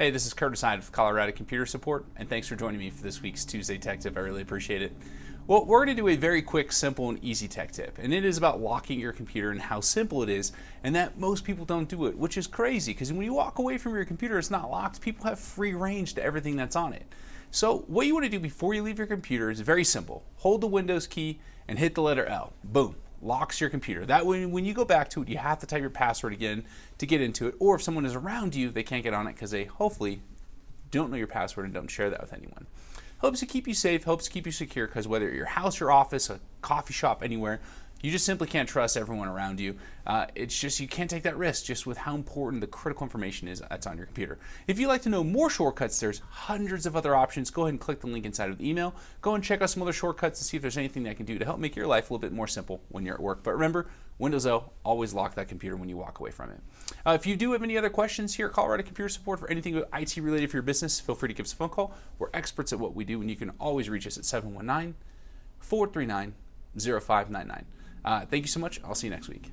Hey, this is Curtis Hyde of Colorado Computer Support, and thanks for joining me for this week's Tuesday Tech Tip. I really appreciate it. Well, we're going to do a very quick, simple, and easy tech tip, and it is about locking your computer and how simple it is, and that most people don't do it, which is crazy, because when you walk away from your computer, it's not locked. People have free range to everything that's on it. So what you want to do before you leave your computer is very simple. Hold the Windows key and hit the letter L. Boom. Locks your computer. That way, when you go back to it, you have to type your password again to get into it, or if someone is around you, they can't get on it because they hopefully don't know your password and don't share that with anyone. Helps to keep you safe, helps to keep you secure, because whether at your house, your office, a coffee shop, anywhere, you just simply can't trust everyone around you. It's just, you can't take that risk just with how important the critical information is that's on your computer. If you'd like to know more shortcuts, there's hundreds of other options. Go ahead and click the link inside of the email. Go and check out some other shortcuts to see if there's anything that can do to help make your life a little bit more simple when you're at work. But remember, Windows L, always lock that computer when you walk away from it. If you do have any other questions here at Colorado Computer Support for anything IT related for your business, feel free to give us a phone call. We're experts at what we do, and you can always reach us at 719-439-0599. Thank you so much. I'll see you next week.